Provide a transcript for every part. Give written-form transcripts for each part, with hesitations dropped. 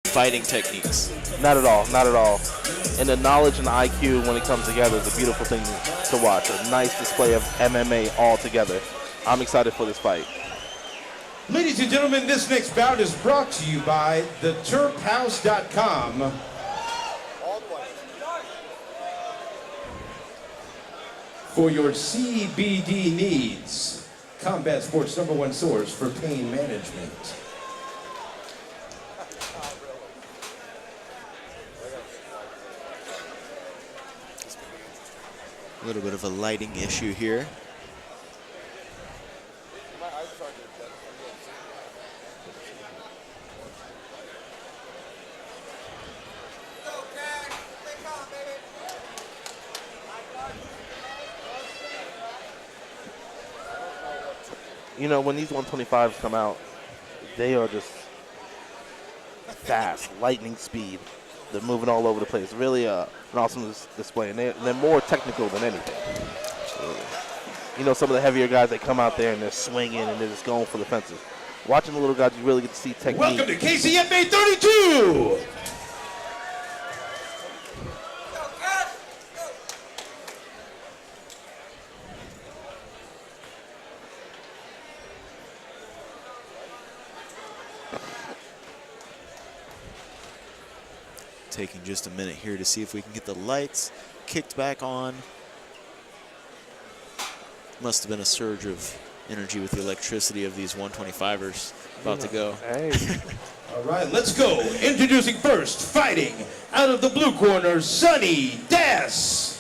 fighting techniques. Not at all, not at all. And the knowledge and the IQ when it comes together is a beautiful thing to watch. A nice display of MMA all together. I'm excited for this fight. Ladies and gentlemen, this next bout is brought to you by theturfhouse.com. For your CBD needs, combat sports #1 source for pain management. A little bit of a lighting issue here. You know, when these 125s come out, they are just fast, lightning speed. They're moving all over the place. Really an awesome display, and they're more technical than anything. Absolutely. You know, some of the heavier guys, they come out there and they're swinging and they're just going for the fences. Watching the little guys, you really get to see technique. Welcome to KCFA 32! Taking just a minute here to see if we can get the lights kicked back on. Must have been a surge of energy with the electricity of these 125ers about to go. Hey. All right, let's go. Introducing first, fighting out of the blue corner, Sonny Das.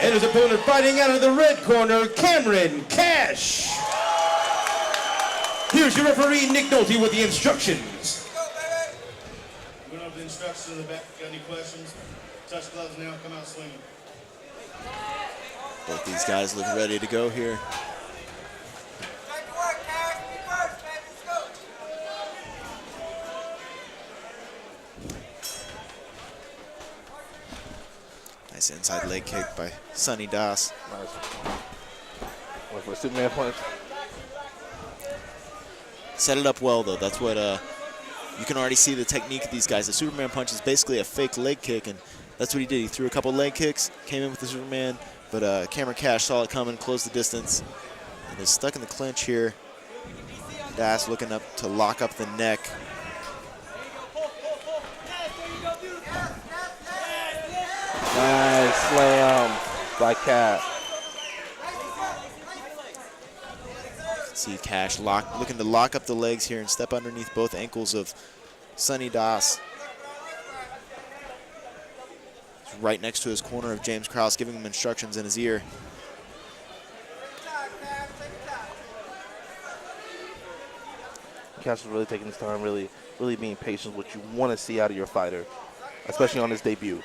And his opponent fighting out of the red corner, Cameron Cash. Here's your referee, Nick Nolte, with the instructions. Went over the instructions in the back. Got any questions? Touch gloves now. Come out swinging. Both these guys look ready to go here. Nice inside leg kick by Sonny Das. Nice. Went for a Superman punch. Set it up well, though. That's what you can already see the technique of these guys. The Superman punch is basically a fake leg kick, and that's what he did. He threw a couple leg kicks, came in with the Superman, but Cameron Cash saw it coming, closed the distance, and is stuck in the clinch here. Das looking up to lock up the neck. Nice slam by Cash. See Cash looking to lock up the legs here and step underneath both ankles of Sonny Das. He's right next to his corner of James Krause, giving him instructions in his ear. Cash is really taking his time, really being patient, what you want to see out of your fighter, especially on his debut.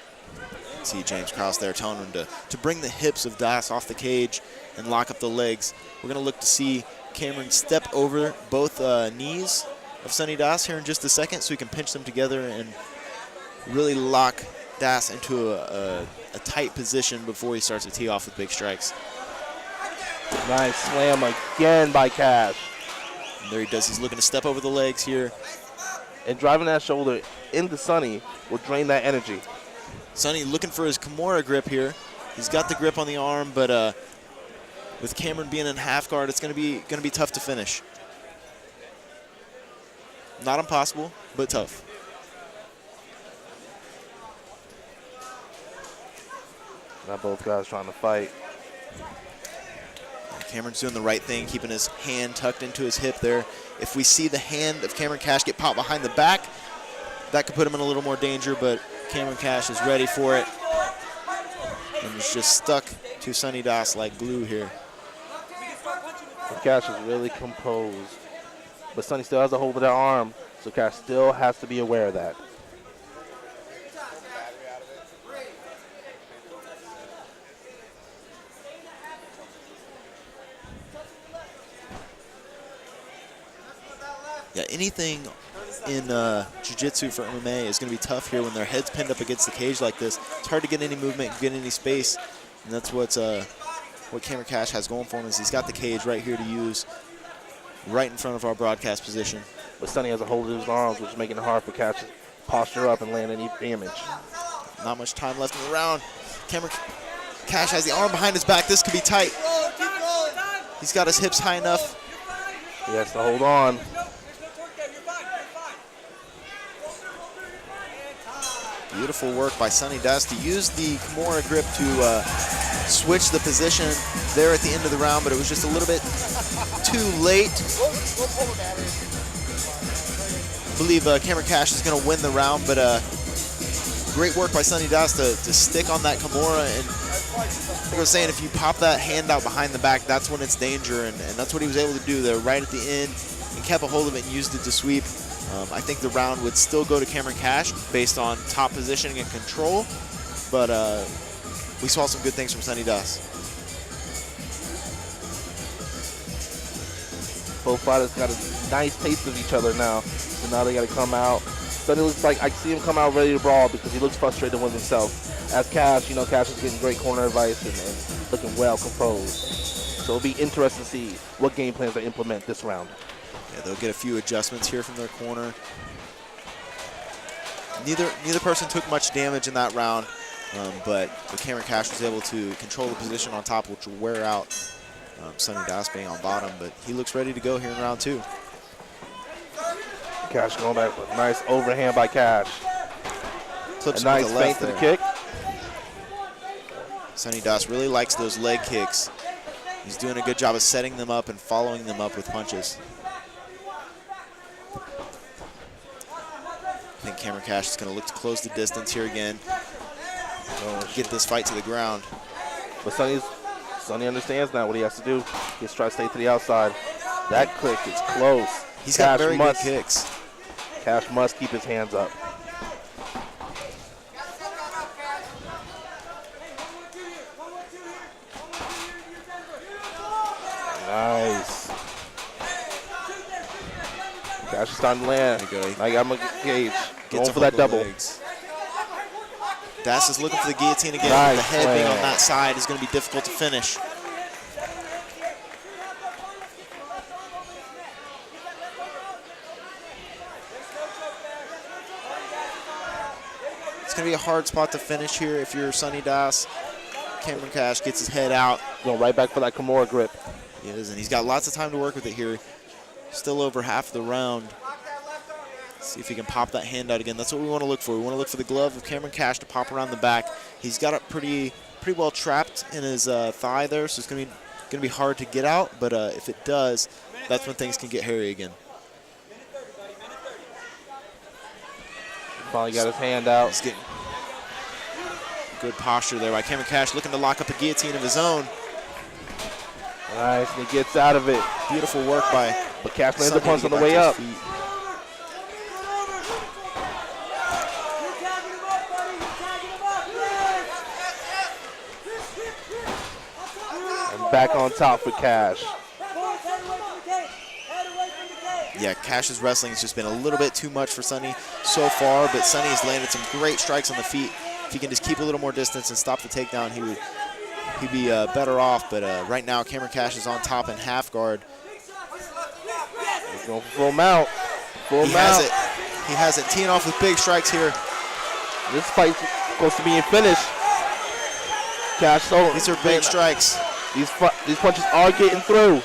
See James Krause there telling him to bring the hips of Das off the cage and lock up the legs. We're going to look to see Cameron step over both knees of Sonny Das here in just a second so he can pinch them together and really lock Das into a tight position before he starts to tee off with big strikes. Nice slam again by Cash. And there he does. He's looking to step over the legs here. And driving that shoulder into Sonny will drain that energy. Sonny looking for his Kimura grip here. He's got the grip on the arm, but with Cameron being in half guard, it's going to be tough to finish. Not impossible, but tough. Now both guys trying to fight. Cameron's doing the right thing, keeping his hand tucked into his hip there. If we see the hand of Cameron Cash get popped behind the back, that could put him in a little more danger, but Cameron Cash is ready for it. And is just stuck to Sonny Das like glue here. Cash is really composed. But Sonny still has a hold of that arm, so Cash still has to be aware of that. Yeah, anything in jiu-jitsu for MMA is going to be tough here when their head's pinned up against the cage like this. It's hard to get any movement, get any space, and that's what Cameron Cash has going for him is he's got the cage right here to use, right in front of our broadcast position. but Sonny has a hold of his arms, which is making it hard for Cash to posture up and land any damage. Not much time left in the round. Cameron Cash has the arm behind his back. This could be tight. He's got his hips high enough. He has to hold on. Beautiful work by Sonny Dust to use the Kimura grip to switch the position there at the end of the round, but it was just a little bit too late. I believe Cameron Cash is going to win the round, but great work by Sonny Dust to stick on that Kimura. And like I was saying, if you pop that hand out behind the back, that's when it's danger, and that's what he was able to do there right at the end, and kept a hold of it and used it to sweep. I think the round would still go to Cameron Cash based on top positioning and control, but we saw some good things from Sonny Dust. Both fighters got a nice taste of each other now, so now they got to come out. Sonny looks like I see him come out ready to brawl because he looks frustrated with himself. As Cash, you know, Cash is getting great corner advice and looking well composed. So it'll be interesting to see what game plans they implement this round. Yeah, they'll get a few adjustments here from their corner. Neither person took much damage in that round, but Cameron Cash was able to control the position on top, which will wear out Sonny Dust being on bottom, but he looks ready to go here in round 2. Cash going back with a nice overhand by Cash. Clips a nice feint to the kick. Sonny Dust really likes those leg kicks. He's doing a good job of setting them up and following them up with punches. I think Cameron Cash is going to look to close the distance here again. Get this fight to the ground. But Sonny understands now what he has to do. He has to try to stay to the outside. That click is close. He's got very good kicks. Cash must keep his hands up. Nice. Cash is starting to land. I got him engaged. Going for that double. Das is looking for the guillotine again. Nice the head being on that side is going to be difficult to finish. It's going to be a hard spot to finish here if you're Sonny Das. Cameron Cash gets his head out. Going right back for that Kimura grip. He is, and he's got lots of time to work with it here. Still over half the round. See if he can pop that hand out again. That's what we want to look for. We want to look for the glove of Cameron Cash to pop around the back. He's got it pretty well trapped in his thigh there, so it's going to be hard to get out. But if it does, that's when things can get hairy again. Finally got his hand out. He's getting good posture there by Cameron Cash, looking to lock up a guillotine of his own. Nice, and he gets out of it. Beautiful work by. But Cash lands a punch on the way up. And back on top for Cash. Yeah, Cash's wrestling has just been a little bit too much for Sonny so far, but Sonny has landed some great strikes on the feet. If he can just keep a little more distance and stop the takedown, he'd be better off. But right now, Cameron Cash is on top in half guard. He's going for full mount. He has it. Teeing off with big strikes here. This fight's supposed to be in finish. Cash, these are big strikes. These punches are getting through.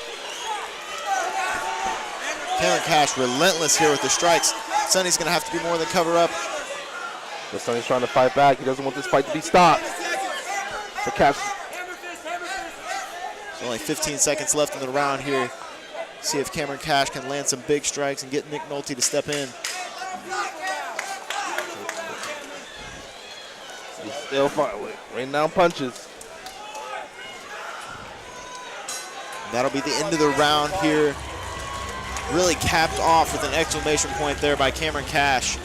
Cameron Cash relentless here with the strikes. Sonny's going to have to do more than cover up. But Sonny's trying to fight back. He doesn't want this fight to be stopped. But Cash. There's only 15 seconds left in the round here. See if Cameron Cash can land some big strikes and get Nick Nolte to step in. He's still fighting, raining down punches. That'll be the end of the round here. Really capped off with an exclamation point there by Cameron Cash.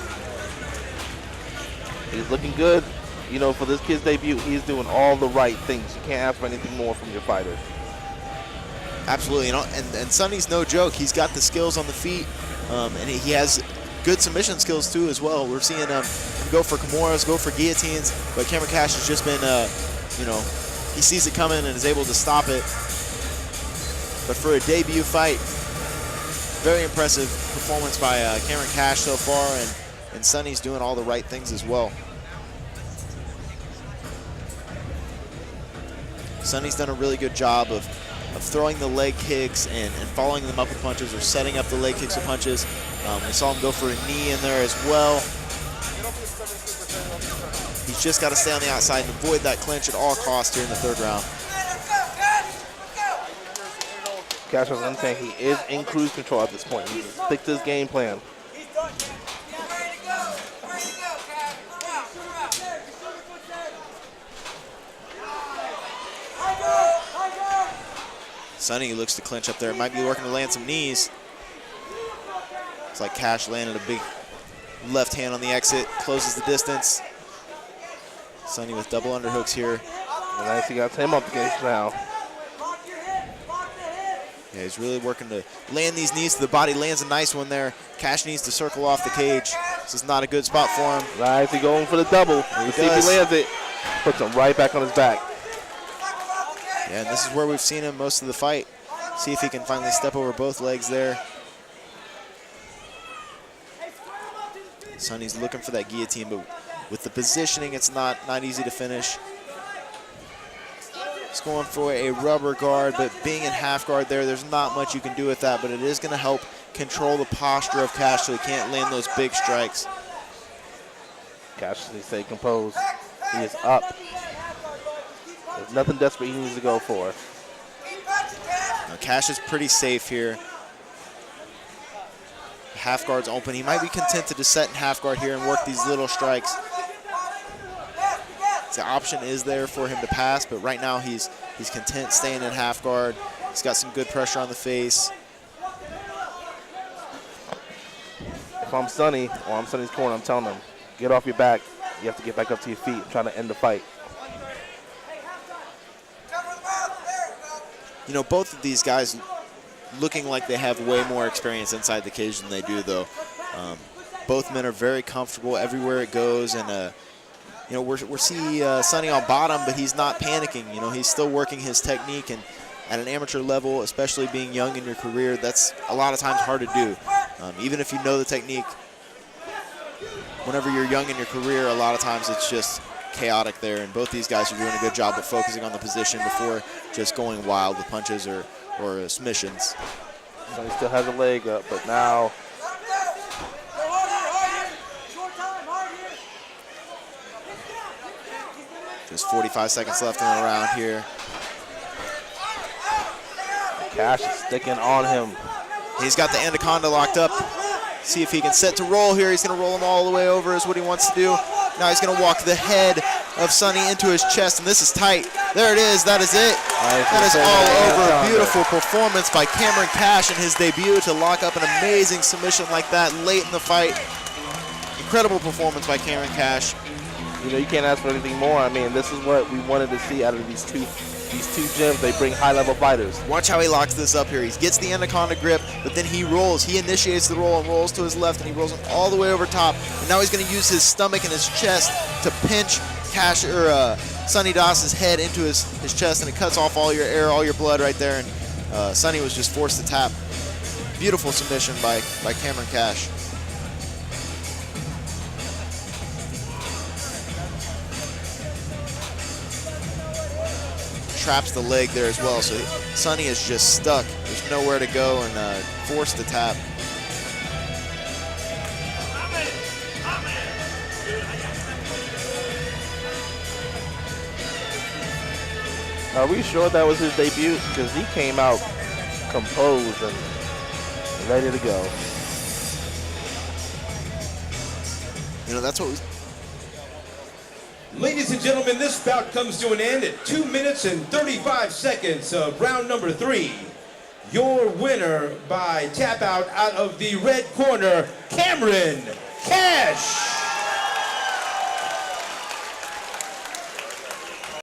He's looking good. You know, for this kid's debut, he's doing all the right things. You can't ask for anything more from your fighter. Absolutely, and Sonny's no joke. He's got the skills on the feet, and he has good submission skills too as well. We're seeing him go for Kimuras, go for guillotines, but Cameron Cash has just been, he sees it coming and is able to stop it. But for a debut fight, very impressive performance by Cameron Cash so far, and Sonny's doing all the right things as well. Sonny's done a really good job of throwing the leg kicks and following them up with punches, or setting up the leg kicks with punches. We saw him go for a knee in there as well. He's just got to stay on the outside and avoid that clinch at all costs here in the third round. Cash was saying he is in cruise control at this point. He just stick to his game plan. Sonny looks to clinch up there. Might be working to land some knees. It's like Cash landed a big left hand on the exit, closes the distance. Sonny with double underhooks here. Nice, he got him up the cage now. Yeah, he's really working to land these knees to the body. Lands a nice one there. Cash needs to circle off the cage. This is not a good spot for him. Nice, he going for the double. Let's see if he lands it. Puts him right back on his back. Yeah, and this is where we've seen him most of the fight. See if he can finally step over both legs there. Sonny's looking for that guillotine, but with the positioning, it's not easy to finish. He's going for a rubber guard, but being in half guard there's not much you can do with that, but it is going to help control the posture of Cash so he can't land those big strikes. Cash needs to stay composed. He is up. There's nothing desperate he needs to go for. Now, Cash is pretty safe here. Half guard's open. He might be content to just set in half guard here and work these little strikes. The option is there for him to pass, but right now he's content staying in half guard. He's got some good pressure on the face. If I'm Sonny, or I'm Sonny's corner, I'm telling him, get off your back. You have to get back up to your feet and try to end the fight. You know, both of these guys looking like they have way more experience inside the cage than they do, though. Both men are very comfortable everywhere it goes, and you know, we're see Sonny on bottom, but he's not panicking. You know, he's still working his technique, and at an amateur level, especially being young in your career, that's a lot of times hard to do. Even if you know the technique, whenever you're young in your career, a lot of times it's just chaotic there, and both these guys are doing a good job of focusing on the position before just going wild with punches or submissions. So he still has a leg up, but now just 45 seconds left in the round here. Cash is sticking on him. He's got the anaconda locked up. See if he can set to roll here. He's going to roll him all the way over is what he wants to do. Now he's going to walk the head of Sonny into his chest, and this is tight. There it is. That is it. That is all over. Beautiful performance by Cameron Cash in his debut to lock up an amazing submission like that late in the fight. Incredible performance by Cameron Cash. You know, you can't ask for anything more. I mean, this is what we wanted to see out of these two gyms. They bring high-level fighters. Watch how he locks this up here. He gets the anaconda grip, but then he rolls. He initiates the roll and rolls to his left, and he rolls him all the way over top. And now he's going to use his stomach and his chest to pinch Sonny Das's head into his chest, and it cuts off all your air, all your blood right there. And Sonny was just forced to tap. Beautiful submission by Cameron Cash. Traps the leg there as well, so Sonny is just stuck. There's nowhere to go and forced to tap. Are we sure that was his debut? Because he came out composed and ready to go. You know, that's what we... Ladies and gentlemen, this bout comes to an end at 2 minutes and 35 seconds of round number 3. Your winner by tap out of the red corner, Cameron Cash.